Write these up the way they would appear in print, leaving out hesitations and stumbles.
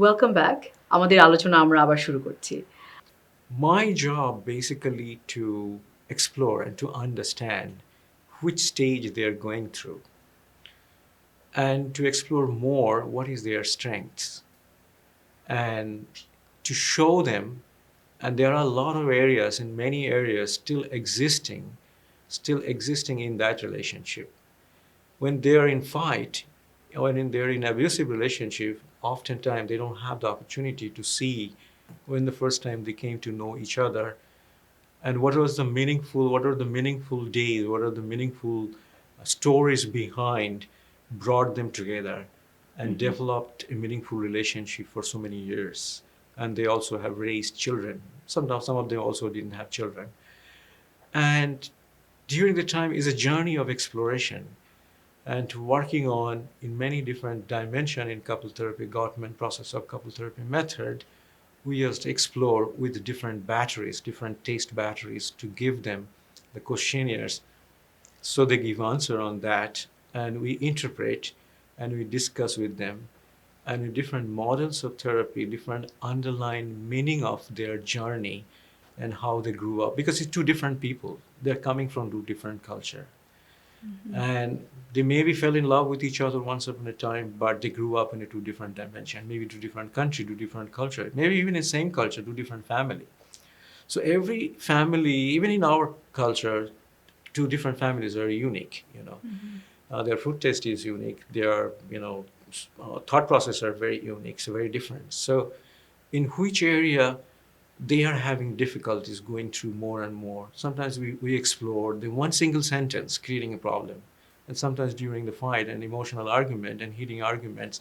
Welcome back. আমাদের আলোচনা আমরা আবার শুরু করছি। My job basically to explore and to understand which stage they are going through and to explore more what is their strengths and to show them. And there are a lot of areas, in many areas, still existing in that relationship. When they are in fight, when they're in abusive relationship, oftentimes they don't have the opportunity to see when the first time they came to know each other, and what are the meaningful days, what are the meaningful stories behind brought them together and developed a meaningful relationship for so many years. And they also have raised children. Sometimes some of them also didn't have children. And during the time is a journey of exploration and working on in many different dimension in couple therapy, Gottman process of couple therapy method. We just explore with different batteries, different taste batteries, to give them the questionnaires, so they give answer on that, and we interpret and we discuss with them, and with different models of therapy, different underlying meaning of their journey and how they grew up, because it's two different people, they're coming from two different culture, and they maybe fell in love with each other once upon a time, but they grew up in a two different dimension, maybe two different country, two different culture, maybe even in same culture, two different family. So every family, even in our culture, two different families are unique. Their food taste is unique. Their thought process are very unique, so very different. So in which area they are having difficulties going through more and more. Sometimes we explore the one single sentence creating a problem. And sometimes during the fight and emotional argument and heating arguments,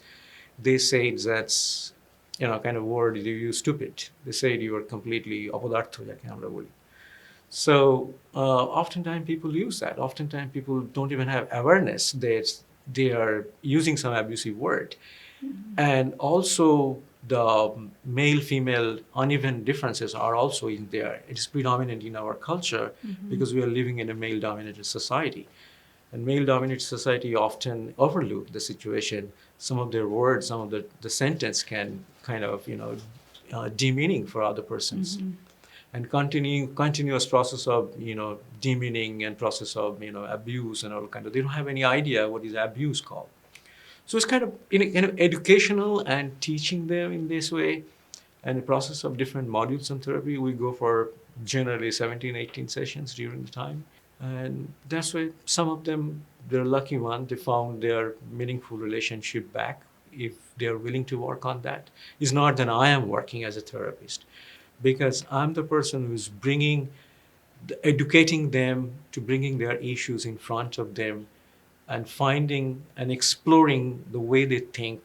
they say that's kind of word you use stupid. They say you are completely অপদার্থ, যাকে আমরা বলি. So oftentimes people use that. Oftentimes people don't even have awareness that they are using some abusive word. And also the male female uneven differences are also in there. It is predominant in our culture because we are living in a male dominated society. And male dominated society often overlook the situation. Some of their words, some of the sentence can kind of, demeaning for other persons. And continuous process of demeaning and process of abuse and all kind of, they don't have any idea what is abuse called. So it's kind of educational and teaching them in this way. And the process of different modules in therapy, we go for generally 17, 18 sessions during the time. And that's why some of them, they're lucky one, they found their meaningful relationship back if they're willing to work on that. It's not that I am working as a therapist, because I'm the person who's educating them to bringing their issues in front of them and finding and exploring the way they think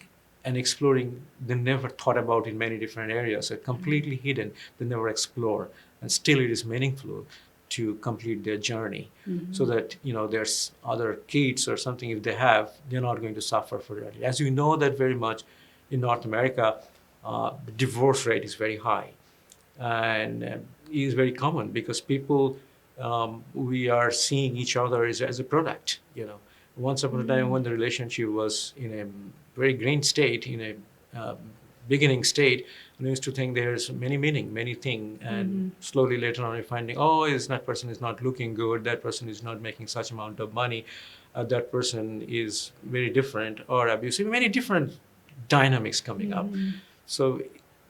and exploring they never thought about in many different areas, are completely hidden, they never explore, and still it is meaningful to complete their journey. So that there's other kids or something, if they have, they're not going to suffer for it. As you know that very much in North America, the divorce rate is very high, and is very common because people, we are seeing each other as a product. Once upon a time when the relationship was in a very green state, in a beginning state, we used to think there's many meaning, many thing, and slowly later on we're finding, oh, is that person is not looking good, that person is not making such amount of money, that person is very different or abusive, many different dynamics coming up. So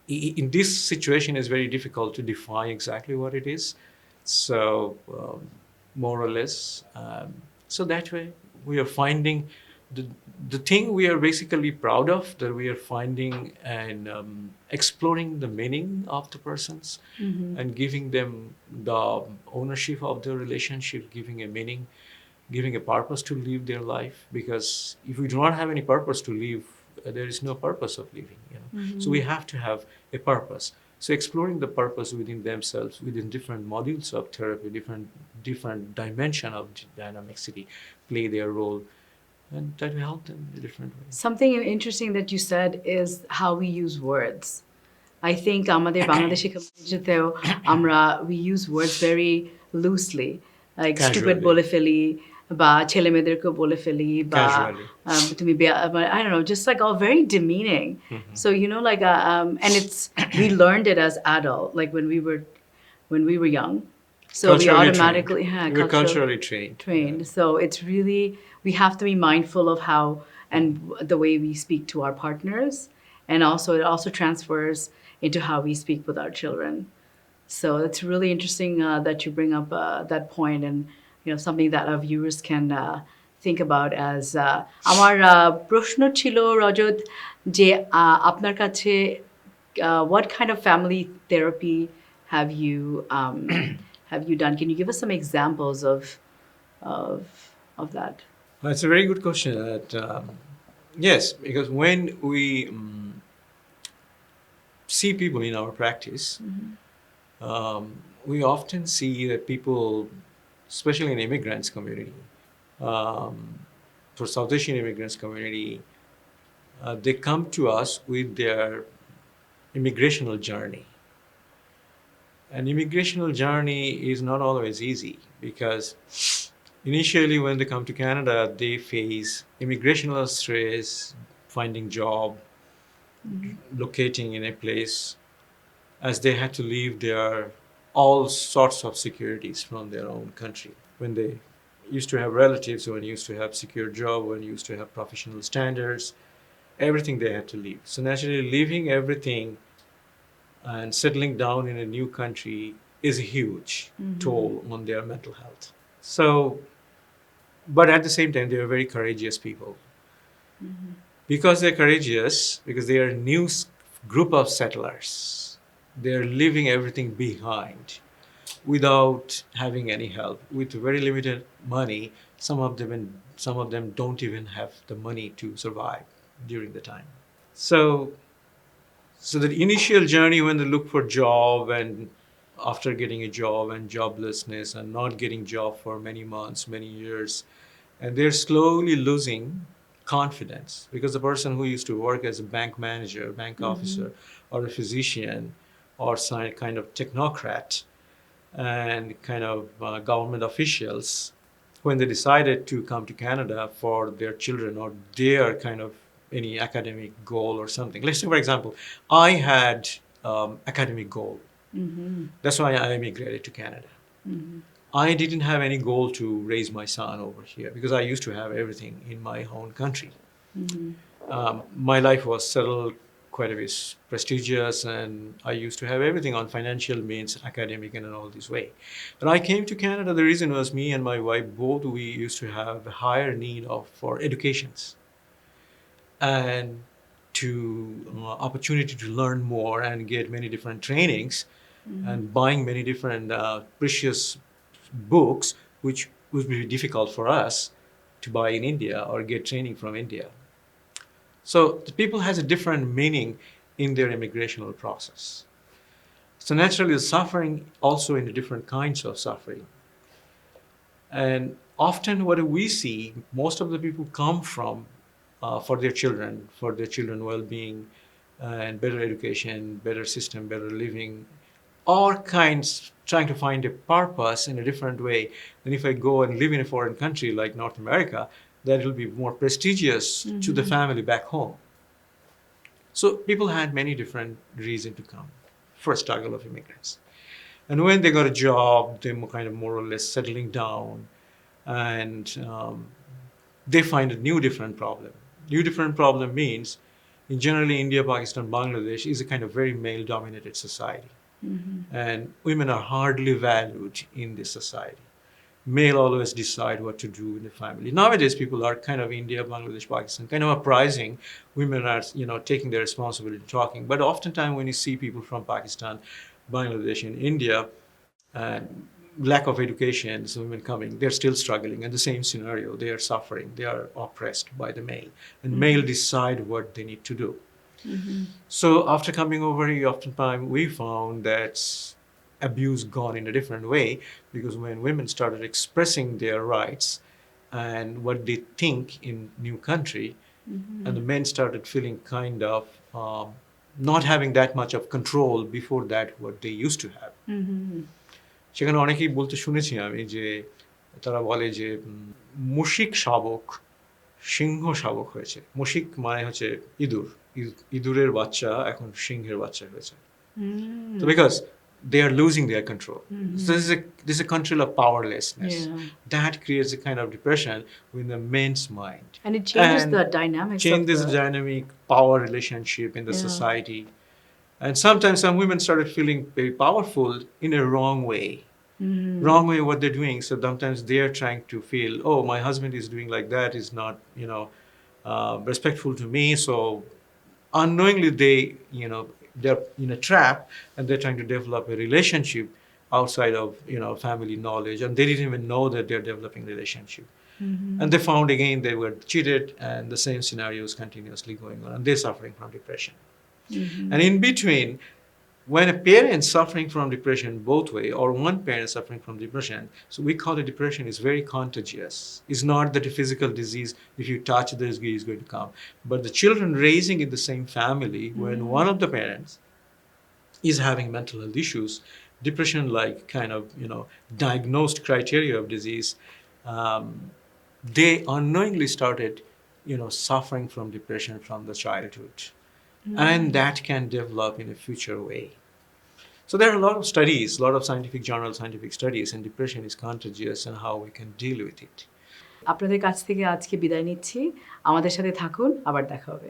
in this situation, it's very difficult to define exactly what it is. So more or less, so that way we are finding the thing we are basically proud of, that we are finding and exploring the meaning of the persons and giving them the ownership of their relationship, giving a meaning, giving a purpose to live their life. Because if we do not have any purpose to live, there is no purpose of living. So we have to have a purpose. So exploring the purpose within themselves, within different modules of therapy, different dimension of dynamicity, play their role, and that will help them in a different way. Something interesting that you said is how we use words. I think আমাদের বাংলাদেশি communityতেও আমরা we use words very loosely, like stupid Casually. বলে ফেলি, বা ছেলে মেয়েদেরকে বলে ফেলি বা Casually. তুমি I don't know, just like all very demeaning. So you know, like and it's we learned it as adult, like when we were young. So we Culturally automatically trained. had We were culturally trained. trained. So it's really, we have to be mindful of how and the way we speak to our partners, and also it also transfers into how we speak with our children. So it's really interesting that you bring up that point, and you know, something that our viewers can think about as আমার প্রশ্ন ছিল রজত যে আপনার কাছে what kind of family therapy have you have you done? Can you give us some examples of that? That's a very good question. Yes, because when we see people in our practice, we often see that people, especially in immigrants community, for South Asian immigrants community, they come to us with their immigrational journey. And immigrational journey is not always easy because initially when they come to Canada, they face immigrational stress, finding job, locating in a place, as they had to leave their all sorts of securities from their own country. When they used to have relatives, when used to have secure job, when used to have professional standards, everything they had to leave. So naturally, leaving everything and settling down in a new country is a huge toll on their mental health. So, but at the same time, they are very courageous people. Because they're courageous, because they are a new group of settlers, they're leaving everything behind without having any help, with very limited money. Some of them don't even have the money to survive during the time. So the initial journey when they look for job, and after getting a job and joblessness and not getting job for many months, many years, and they're slowly losing confidence, because the person who used to work as a bank manager, bank officer, or a physician, or some kind of technocrat and kind of government officials, when they decided to come to Canada for their children or their kind of any academic goal or something. Let's say, for example, I had academic goal. That's why I immigrated to Canada. I didn't have any goal to raise my son over here because I used to have everything in my own country. My life was settled, quite a bit prestigious, and I used to have everything on financial means, academic, and in all this way. When I came to Canada, the reason was me and my wife both, we used to have a higher need for educations and to opportunity to learn more and get many different trainings and buying many different precious books, which would be difficult for us to buy in India or get training from India. So the people has a different meaning in their immigrational process. So naturally, the suffering also in the different kinds of suffering. And often what we see, most of the people come from for their children well-being, and better education, better system, better living, all kinds, trying to find a purpose in a different way. And if I go and live in a foreign country like North America, that will be more prestigious to the family back home. So people had many different reasons to come for a struggle of immigrants. And when they got a job, they were kind of more or less settling down, and they find a new different problem. New different problem means, in generally India, Pakistan, Bangladesh is a kind of very male-dominated society. And women are hardly valued in this society. Male always decide what to do in the family. Nowadays, people are kind of India, Bangladesh, Pakistan, kind of uprising. Women are, taking their responsibility, talking. But oftentimes, when you see people from Pakistan, Bangladesh, and India, and lack of education, so women coming, they're still struggling. And the same scenario, they are suffering. They are oppressed by the male, and male decide what they need to do. So after coming over here, oftentimes we found that abuse gone in a different way, because when women started expressing their rights and what they think in new country, and the men started feeling kind of not having that much of control before that what they used to have. সেখানে অনেকেই বলতে শুনেছি আমি যে তারা বলে যে মুশিক শাবক সিংহ শাবক হয়েছে। মুশিক মানে হচ্ছে ইঁদুর, ইঁদুরের বাচ্চা এখন সিংহের বাচ্চা হয়েছে। So because they are losing their control. So this is a control of powerlessness. Yeah. That creates a kind of depression within the men's mind. And it changes And the dynamics of changes the the... dynamic power relationship in the Yeah. society. And sometimes some women started feeling very powerful in a wrong way. Wrong way what they're doing. So sometimes they're trying to feel, oh, my husband is doing like that, is not, respectful to me. So unknowingly they're in a trap, and they're trying to develop a relationship outside of family knowledge, and they didn't even know that they're developing relationship. And they found again they were cheated, and the same scenario is continuously going on, and they're suffering from depression. And in between, when a parent suffering from depression both way, or one parent suffering from depression, so we call it depression, is very contagious. It's not that a physical disease, if you touch the disease is going to come, but the children raising in the same family, when one of the parents is having mental health issues, depression like kind of diagnosed criteria of disease, they unknowingly started suffering from depression from the childhood, and that can develop in a future way. So there are a lot of studies, a lot of scientific journals, scientific studies, and depression is contagious and how we can deal with it. আপনাদের কাছ থেকে আজকে বিদায় নিচ্ছি। আমাদের সাথে থাকুন, আবার দেখা হবে।